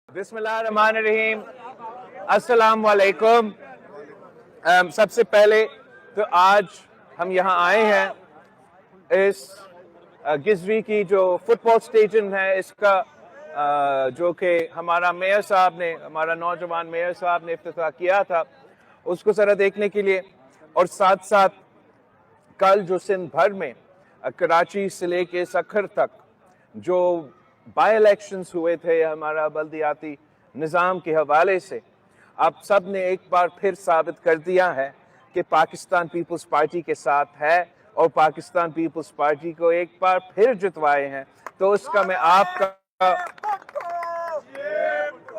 बिस्मिल्लाहिर्रहमानिर्रहीम, अस्सलाम वालेकुम। सबसे पहले तो आज हम यहाँ आए हैं इस गिजरी की जो फुटबॉल स्टेडियम है इसका जो कि हमारा मेयर साहब ने, हमारा नौजवान मेयर साहब ने इफ्तिताह किया था, उसको ज़रा देखने के लिए, और साथ साथ कल जो सिंध भर में कराची से लेके सखर तक जो बाई इलेक्शंस हुए थे हमारा बल्दियाती निज़ाम के हवाले से, आप सब ने एक बार फिर साबित कर दिया है कि पाकिस्तान पीपल्स पार्टी के साथ है और पाकिस्तान पीपल्स पार्टी को एक बार फिर जितवाए हैं। तो उसका मैं आपका,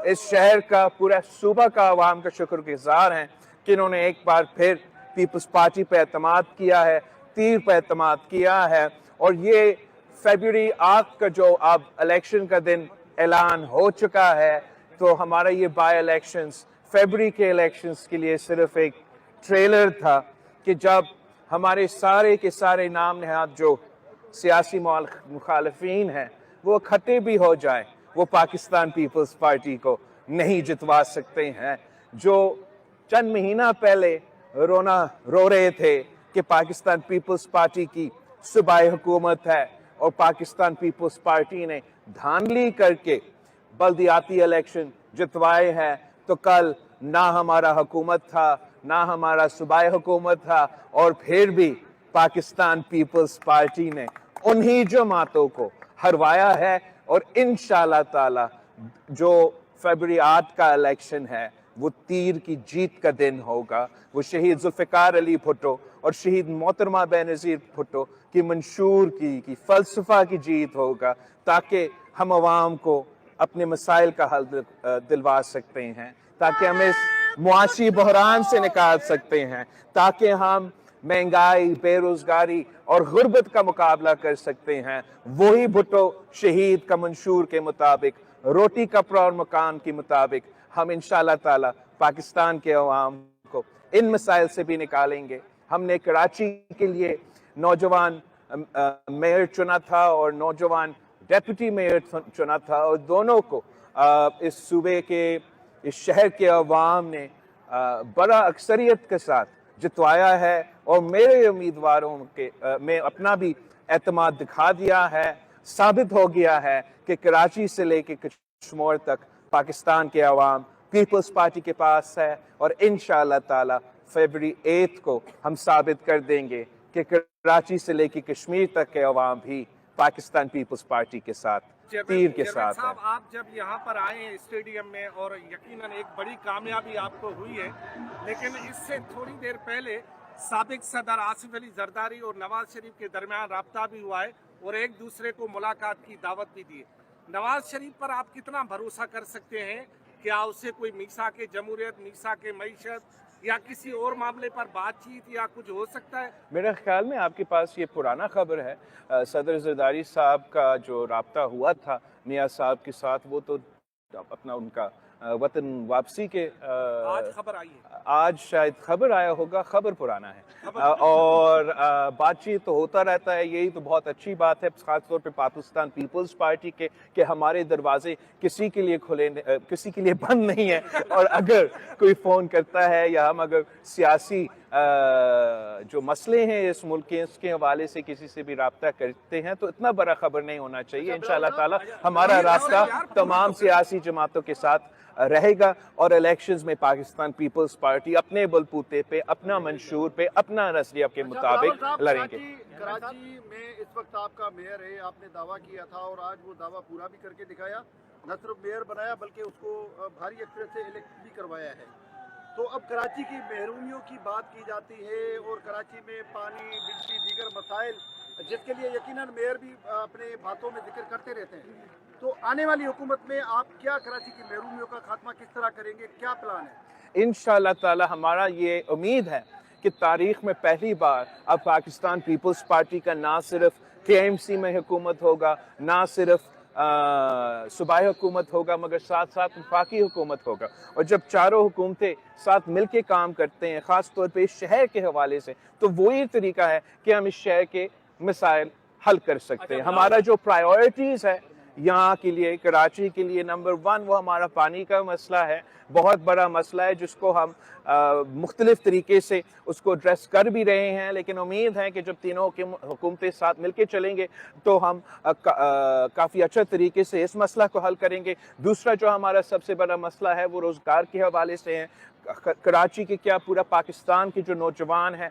इस शहर का, पूरा सूबा का अवाम का शुक्रगुजार हैं कि इन्होंने एक बार फिर पीपल्स पार्टी पे एतमाद किया है, तीर पे एतमाद किया है। और ये फरवरी 8 का जो अब इलेक्शन का दिन ऐलान हो चुका है, तो हमारा ये बाई इलेक्शंस फरवरी के इलेक्शंस के लिए सिर्फ एक ट्रेलर था कि जब हमारे सारे के सारे नाम नहाद जो सियासी मुखालफीन हैं वो इकट्ठे भी हो जाएं, वो पाकिस्तान पीपल्स पार्टी को नहीं जितवा सकते हैं। जो चंद महीना पहले रो रहे थे कि पाकिस्तान पीपल्स पार्टी की सूबाई हुकूमत है और पाकिस्तान पीपल्स पार्टी ने धांधली करके बल्दियाती इलेक्शन जितवाए हैं, तो कल ना हमारा हुकूमत था, ना हमारा सूबाई हुकूमत था, और फिर भी पाकिस्तान पीपल्स पार्टी ने उन्हीं जमातों को हरवाया है। और इंशाअल्लाह ताला जो फरवरी 8 का इलेक्शन है वो तीर की जीत का दिन होगा। वो शहीद जुल्फ़िकार अली भुट्टो और शहीद मोहतरमा बेनज़ीर भुट्टो की मंशूर की फ़लसफ़ा की जीत होगा, ताकि हम अवाम को अपने मसाइल का हल दिलवा सकते हैं, ताकि हम इस मुआशी बहरान से निकाल सकते हैं, ताकि हम महंगाई, बेरोजगारी और गुर्बत का मुकाबला कर सकते हैं। वही भुट्टो शहीद का मंशूर के मुताबिक, रोटी कपड़ा और मकान के मुताबिक हम इंशाअल्लाह ताला पाकिस्तान के अवाम को इन मसाइल से भी निकालेंगे। हमने कराची के लिए नौजवान मेयर चुना था और नौजवान डेप्यूटी मेयर चुना था, और दोनों को इस सूबे के, इस शहर के अवाम ने बड़ा अक्सरियत के साथ जितवाया है। और मेरे उम्मीदवारों के में अपना भी एतमाद दिखा दिया है। साबित हो गया है कि कराची से लेके कश्मीर तक पाकिस्तान के अवाम पीपल्स पार्टी के पास है, और इंशाअल्लाह ताला फरवरी 8 को हम साबित कर देंगे कि कराची से लेके कश्मीर तक के अवाम भी पाकिस्तान पीपल्स पार्टी के साथ, तीर के साथ है। आप जब यहाँ पर आए हैं स्टेडियम में, और यकीनन एक बड़ी कामयाबी आपको हुई है, लेकिन इससे थोड़ी देर पहले साबिक सदर आसिफ अली जरदारी और नवाज शरीफ के दरमियान राब्ता भी हुआ है और एक दूसरे को मुलाकात की दावत भी दी है। नवाज शरीफ पर आप कितना भरोसा कर सकते हैं? क्या उससे कोई मीसाक जमहूरियत, मीसाक मईशत या किसी और मामले पर बातचीत या कुछ हो सकता है? मेरे ख्याल में आपके पास ये पुराना खबर है। सदर जरदारी साहब का जो राब्ता हुआ था मियाँ साहब के साथ, वो तो अपना उनका वतन वापसी के आज खबर आई है, आज शायद खबर आया होगा, खबर पुराना है। और बातचीत तो होता रहता है, यही तो बहुत अच्छी बात है, खासतौर पे पाकिस्तान पीपल्स पार्टी के कि हमारे दरवाजे किसी के लिए खुले, किसी के लिए बंद नहीं है। और अगर कोई फ़ोन करता है या हम अगर सियासी जो मसले हैं इस मुल्क के, इसके हवाले से किसी से भी राब्ता करते हैं, तो इतना बड़ा खबर नहीं होना चाहिए। इंशाअल्लाह ताला हमारा रास्ता तमाम सियासी जमातों के साथ रहेगा, और इलेक्शंस में पाकिस्तान पीपल्स पार्टी अपने बलबूते पे, अपना मंशूर पे, अपना नजरिया के मुताबिक लड़ेंगे। कराची में इस वक्त आपका मेयर है, आपने दावा किया था और आज वो दावा पूरा भी करके दिखाया। न सिर्फ मेयर बनाया बल्कि उसको भारी अक्सरियत से इलेक्ट भी करवाया है। तो अब कराची की महरूमियों की बात की जाती है और कराची में पानी, बिजली, दीगर मसाइल जिसके लिए यकीनन मेयर भी अपने बातों में जिक्र करते रहते हैं। तो आने वाली हुकूमत में आप क्या कराची की महरूमियों का खात्मा किस तरह करेंगे, क्या प्लान है? इंशाअल्लाह ताला हमारा ये उम्मीद है कि तारीख में पहली बार अब पाकिस्तान पीपल्स पार्टी का ना सिर्फ KMC में हुकूमत होगा, ना सिर्फ सूबाई हुकूमत होगा, मगर साथ साथ वफाकी हुकूमत होगा। और जब चारों हुकूमतें साथ मिलके काम करते हैं, ख़ास तौर पे इस शहर के हवाले से, तो वही तरीका है कि हम इस शहर के मसाइल हल कर सकते हैं। हमारा जो प्रायोरिटीज़ है यहाँ के लिए, कराची के लिए नंबर 1 वो हमारा पानी का मसला है, बहुत बड़ा मसला है जिसको हम मुख्तलिफ तरीके से उसको एड्रेस कर भी रहे हैं, लेकिन उम्मीद है कि जब तीनों हुकूमतें साथ मिलकर चलेंगे तो हम काफ़ी अच्छे तरीके से इस मसला को हल करेंगे। दूसरा जो हमारा सबसे बड़ा मसला है वो रोज़गार के हवाले से है। कराची के क्या पूरा पाकिस्तान के जो नौजवान हैं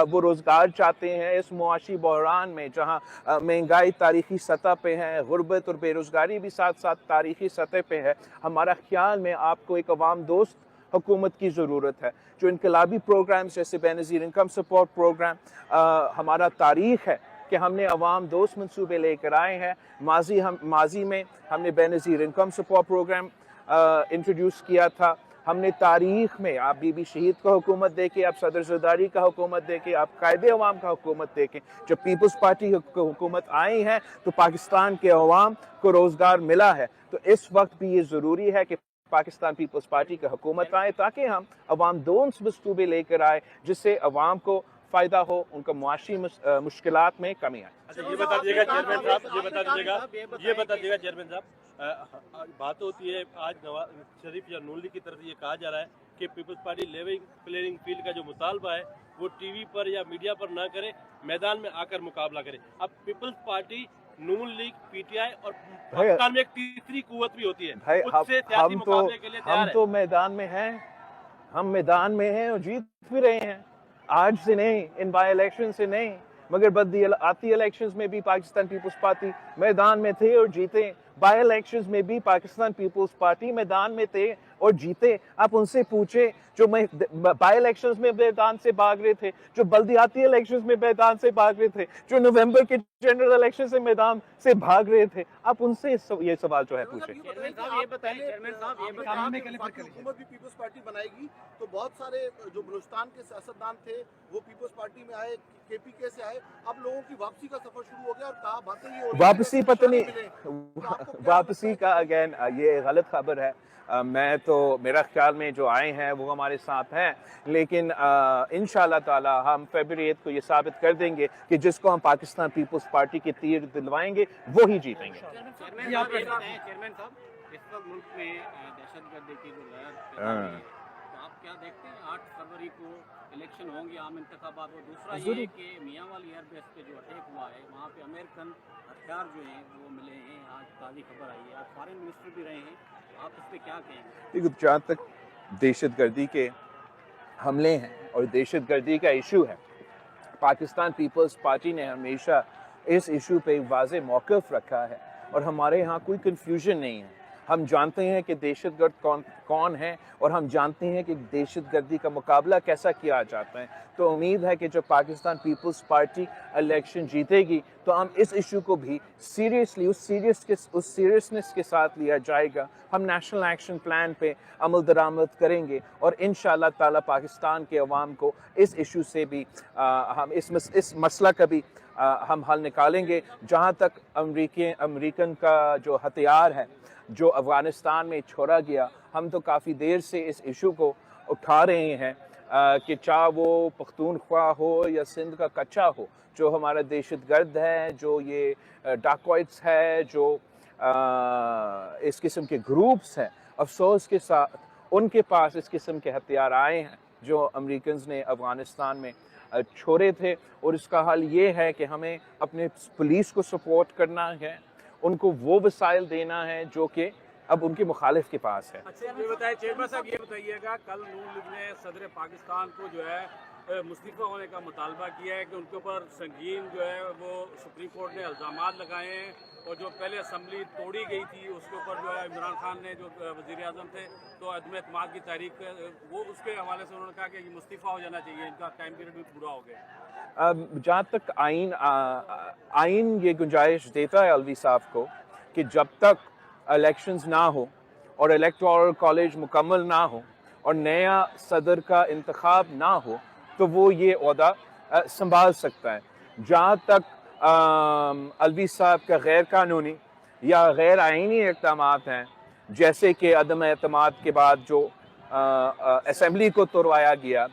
वो रोज़गार चाहते हैं इस मुआशी बहरान में, जहाँ महंगाई तारीख़ी सतह पे है, गुर्बत और बेरोज़गारी भी साथ साथ तारीख़ी सतह पे है। हमारा ख्याल में आपको एक अवाम दोस्त हुकूमत की ज़रूरत है, जो इनकलाबी प्रोग्राम्स जैसे बेनज़ीर इनकम सपोर्ट प्रोग्राम, हमारा तारीख़ है कि हमने अवाम दोस्त मंसूबे लेकर आए हैं। माजी में हमने Benazir income support program introduce किया था। हमने तारीख़ में, आप बीबी शहीद का हुकूमत देखें, आप सदर ज़रदारी का हुकूमत देखें, आप कायदे अवाम का हुकूमत देखें, जब पीपल्स पार्टी की हुकूमत आई है तो पाकिस्तान के अवाम को रोज़गार मिला है। तो इस वक्त भी ये ज़रूरी है कि पाकिस्तान पीपल्स पार्टी की हुकूमत आए ताकि हम अवाम दोस्त मंसूबे लेकर आए जिससे अवाम को फ़ायदा हो, उनका मुआशी मुश्किलात में कमी आए। अच्छा, ये बता दीजिएगा चेयरमैन साहब, ये बता दीजिएगा चेयरमैन साहब, बात होती है आज नवाज शरीफ या नून लीग की तरफ से ये कहा जा रहा है कि Peoples Party level playing field का जो मुतालबा है वो टीवी पर या मीडिया पर ना करे, मैदान में आकर मुकाबला करे। अब पीपल्स पार्टी, नून लीग, पीटीआई और पाकिस्तान में एक तीसरी कुव्वत भी होती है, उससे सियासी मुकाबले के लिए तैयार है। हम तो मैदान में हैं, हम मैदान में हैं और जीत भी रहे हैं। आज से नहीं, इन बाई इलेक्शन से नहीं, मगर बदी आती इलेक्शंस में भी पाकिस्तान पीपल्स पार्टी मैदान में थे और जीते। बाई इलेक्शंस में भी पाकिस्तान पीपल्स पार्टी मैदान में थे और जीते। आप उनसे पूछे जो बाई इलेक्शंस में मैदान से भाग रहे थे, जो बल्दियाती इलेक्शंस में मैदान से भाग रहे थे, जो नवंबर के जनरल इलेक्शन से मैदान से भाग रहे थे, आप उनसे ये सवाल जो है पूछे। हुकूमत भी पीपल्स पार्टी बनाएगी तो बहुत सारे जो बलूचिस्तान के सियासतदान थे वो पीपल्स पार्टी में आए, केपीके से आए, अब लोगों की वापसी का सफर शुरू हो गया और कहा बातें ये हो रही हैं वापसी पता नहीं, वापसी का अगेन ये गलत खबर है। मैं तो मेरा ख्याल में जो आए हैं वो हमारे साथ हैं, लेकिन इंशाल्लाह ताला हम फरवरी 8 को ये साबित कर देंगे कि जिसको हम पाकिस्तान पीपल्स पार्टी के तीर दिलवाएंगे वो ही जीतेंगे। चेयरमैन साहब, इस वक्त मुल्क में दहशतगर्दी की जो लहर तो आप क्या देखते हैं? 8 फरवरी को इलेक्शन होंगे, आम इंतखाबात, और दूसरा ये है कि मियांवाली एयरबेस पे जो अटैक हुआ है वहाँ पे अमेरिकन हथियार जो हैं वो मिले हैं, आज ताज़ी खबर आई है, आप फॉरेन मिनिस्टर भी रहे हैं, आप इस पर क्या कहेंगे? देखो, जहाँ तक दहशतगर्दी के हमले हैं और दहशतगर्दी का इशू है, पाकिस्तान पीपल्स पार्टी ने हमेशा इस इशू पे वाज़े मौक़िफ़ रखा है और हमारे यहाँ कोई कन्फ्यूजन नहीं है। हम जानते हैं कि दहशतगर्द कौन है और हम जानते हैं कि दहशतगर्दी का मुकाबला कैसा किया जाता है। तो उम्मीद है कि जब पाकिस्तान पीपल्स पार्टी इलेक्शन जीतेगी तो हम इस इशू को भी सीरियसली उस सीरियसनेस के साथ लिया जाएगा। हम नेशनल एक्शन प्लान पे अमल दरामद करेंगे और इंशाअल्लाह ताला पाकिस्तान के अवाम को इस इशू से भी हम इस मसला का भी हम हल निकालेंगे। जहाँ तक अमेरिकन का जो हथियार है जो अफ़गानिस्तान में छोड़ा गया, हम तो काफ़ी देर से इस इशू को उठा रहे हैं कि चाहे वो पख्तूनख्वा हो या सिंध का कच्चा हो, जो हमारा दहशतगर्द है, जो ये डाकॉइट्स है, जो इस किस्म के ग्रुप्स हैं, अफसोस के साथ उनके पास इस किस्म के हथियार आए हैं जो अमेरिकन ने अफ़गानिस्तान में छोड़े थे। और इसका हल ये है कि हमें अपने पुलिस को सपोर्ट करना है, उनको वो वसाइल देना है जो कि अब उनके मुखालिफ के पास है। अच्छा, ये बताइए चेयरमैन साहब, ये बताइएगा, कल नून लीग ने सदर पाकिस्तान को जो है मुस्तफ़ा होने का मुतालबा किया है कि उनके ऊपर संगीन जो है वो सुप्रीम कोर्ट ने इल्ज़ामात लगाए हैं, और जो पहले असम्बली तोड़ी गई थी उसके ऊपर जो है इमरान खान ने जो वज़ीर आज़म थे तो अदम एतमाद की तारीख वो उसके हवाले से उन्होंने कहा कि मुस्तफ़ा हो जाना चाहिए, इनका टाइम पीरियड भी पूरा हो गया। जहाँ तक आइन ये गुंजाइश देता है अलवी साहब को कि जब तक इलेक्शंस ना हो और इलेक्टोरल कॉलेज मुकम्मल ना हो और नया सदर का इंतखाब ना हो तो वो ये ओहदा संभाल सकता है। जहाँ तक अलवी साहब का गैर कानूनी या गैर आइनी इक़दामात हैं, जैसे कि अदम एतमाद के बाद जो असम्बली को तोड़वाया गया,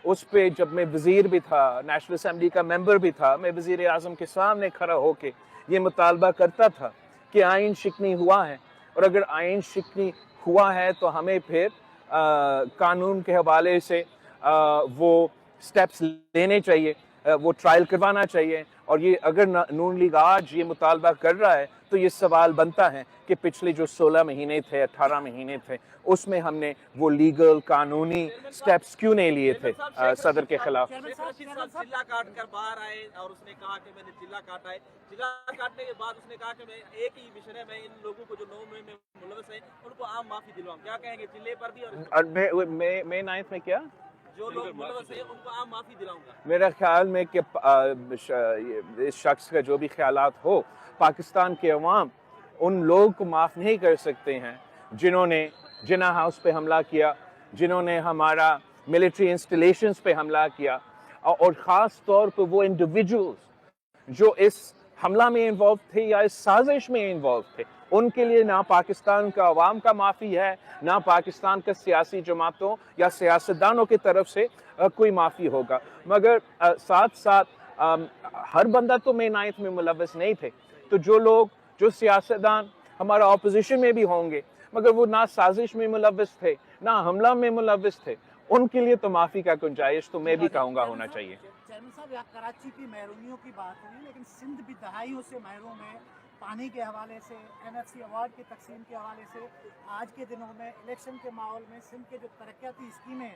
उस पे जब मैं वज़ीर भी था, नेशनल असम्बली का मेंबर भी था, मैं वज़ीर आज़म के सामने खड़ा होके ये मुतालबा करता था کہ آئین شکنی ہوا ہے، اور اگر آئین شکنی ہوا ہے تو ہمیں پھر قانون کے حوالے سے وہ سٹیپس لینے چاہیے، وہ ٹرائل کروانا چاہیے. اور یہ اگر نون لیگ آج یہ مطالبہ کر رہا ہے تو یہ سوال بنتا ہے کہ پچھلے جو 16 مہینے تھے 18 مہینے تھے اس میں ہم نے وہ لیگل قانونی سٹیپس کیوں نہیں لیے تھے صدر کے خلاف. چلا کاٹ کر باہر آئے اور اس نے کہا کہ میں نے چلا کاٹا ہے. چلا کاٹنے کے بعد اس نے کہا کہ میں ایک ہی مشن ہے، میں ان لوگوں کو جو 9 میں ملوث ہیں ان کو عام معافی دلواؤں. کیا کہیں گے چلے پر بھی اور مئی 9 میں کیا جو لوگ ملوث ہیں ان کو عام معافی دلاؤں گا؟ میرا خیال میں کہ اس شخص کا جو بھی خیالات ہو، پاکستان کے عوام ان لوگوں کو معاف نہیں کر سکتے ہیں جنہوں نے جناح ہاؤس پہ حملہ کیا، جنہوں نے ہمارا ملٹری انسٹالیشنز پہ حملہ کیا، اور خاص طور پہ وہ انڈیویجولز جو اس حملہ میں انوالو تھے یا اس سازش میں انوالو تھے. ان کے لیے نہ پاکستان کا عوام کا معافی ہے، نہ پاکستان کا سیاسی جماعتوں یا سیاستدانوں کی طرف سے کوئی معافی ہوگا. مگر ساتھ ساتھ ہر بندہ تو مئی 9 میں ملوث نہیں تھے، تو جو سیاستدان ہمارا اپوزیشن میں بھی ہوں گے مگر وہ نہ سازش میں ملوث تھے نہ حملہ میں ملوث تھے، ان کے لیے تو معافی کا گنجائش تو میں بھی کہوں گا ہونا چاہیے. چیئرمین صاحب، یہاں کراچی کی محرومیوں کی بات ہوئی، لیکن سندھ بھی دہائیوں سے محروم ہے، پانی کے حوالے سے، NFC ایوارڈ کی تقسیم کے حوالے سے. آج کے دنوں میں الیکشن کے ماحول میں سندھ کے جو ترقیاتی اسکیمیں ہیں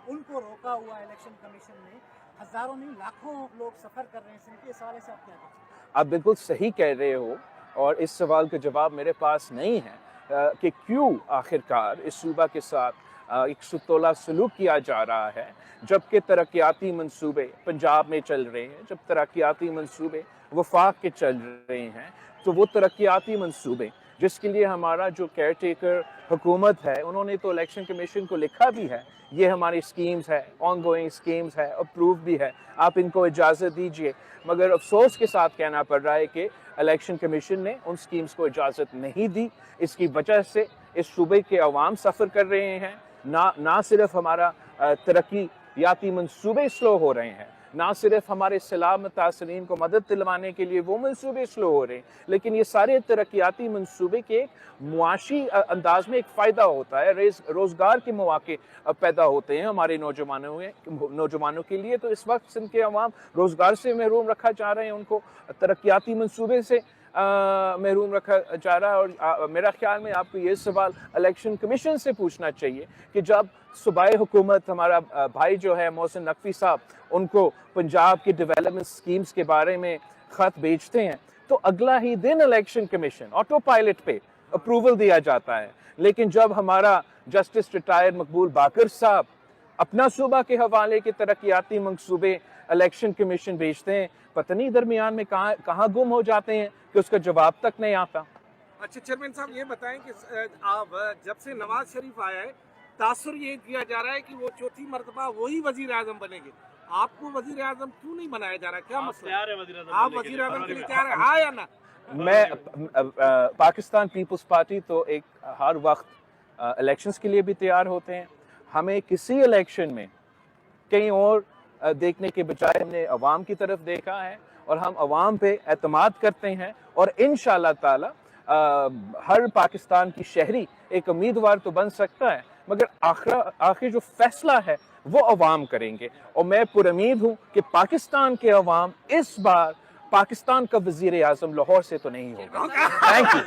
ان کو روکا ہوا الیکشن کمیشن نے. ہزاروں نہیں لاکھوں لوگ سفر کر رہے ہیں سندھ کے، اس حوالے سے آپ کیا کہتے ہیں؟ آپ بالکل صحیح کہہ رہے ہو، اور اس سوال کا جواب میرے پاس نہیں ہے کہ کیوں آخرکار اس صوبہ کے ساتھ ایک ستولہ سلوک کیا جا رہا ہے جبکہ ترقیاتی منصوبے پنجاب میں چل رہے ہیں، جب ترقیاتی منصوبے وفاق کے چل رہے ہیں. تو وہ ترقیاتی منصوبے جس کے لیے ہمارا جو کیئر ٹیکر حکومت ہے انہوں نے تو الیکشن کمیشن کو لکھا بھی ہے، یہ ہماری سکیمز ہے، آن گوئنگ سکیمز ہے، اپروو بھی ہے، آپ ان کو اجازت دیجئے. مگر افسوس کے ساتھ کہنا پڑ رہا ہے کہ الیکشن کمیشن نے ان سکیمز کو اجازت نہیں دی. اس کی وجہ سے اس صوبے کے عوام سفر کر رہے ہیں. نہ صرف ہمارا ترقیاتی منصوبے سلو ہو رہے ہیں، نہ صرف ہمارے سیلاب متاثرین کو مدد دلوانے کے لیے وہ منصوبے سلو ہو رہے ہیں، لیکن یہ سارے ترقیاتی منصوبے کے معاشی انداز میں ایک فائدہ ہوتا ہے، روزگار کے مواقع پیدا ہوتے ہیں ہمارے نوجوانوں کے لیے. تو اس وقت سندھ کے عوام روزگار سے محروم رکھا جا رہے ہیں، ان کو ترقیاتی منصوبے سے محروم رکھا جا رہا ہے. اور میرا خیال میں آپ کو یہ سوال الیکشن کمیشن سے پوچھنا چاہیے کہ جب صوبائی حکومت ہمارا بھائی جو ہے محسن نقوی صاحب ان کو پنجاب کی ڈیولپمنٹ سکیمز کے بارے میں خط بھیجتے ہیں تو اگلا ہی دن الیکشن کمیشن آٹو پائلٹ پہ اپروول دیا جاتا ہے. لیکن جب ہمارا جسٹس ریٹائرڈ مقبول باقر صاحب اپنا صوبہ کے حوالے کے ترقیاتی منصوبے الیکشن کمیشن بھیجتے ہیں، پتہ نہیں درمیان میں کہاں گم ہو جاتے ہیں کہ اس کا جواب تک نہیں آتا. اچھا چیئرمین صاحب، یہ بتائیں کہ جب سے نواز شریف آیا ہے تاثر یہ کیا جا رہا ہے کہ وہ چوتھی مرتبہ وہی وزیر اعظم بنیں گے. آپ کو وزیر اعظم کیوں نہیں بنایا جا رہا ہے؟ کیا مسئلہ ہے؟ آپ وزیر اعظم کے لیے تیار ہیں، ہاں یا نہ؟ میں پاکستان پیپلز پارٹی تو ایک ہر وقت الیکشنز کے لیے بھی تیار ہوتے ہیں. ہمیں کسی الیکشن میں کہیں اور دیکھنے کے بجائے ہم نے عوام کی طرف دیکھا ہے اور ہم عوام پہ اعتماد کرتے ہیں، اور انشاءاللہ تعالی ہر پاکستان کی شہری ایک امیدوار تو بن سکتا ہے مگر آخر جو فیصلہ ہے وہ عوام کریں گے. اور میں پر امید ہوں کہ پاکستان کے عوام اس بار پاکستان کا وزیر اعظم لاہور سے تو نہیں ہوگا. Thank you.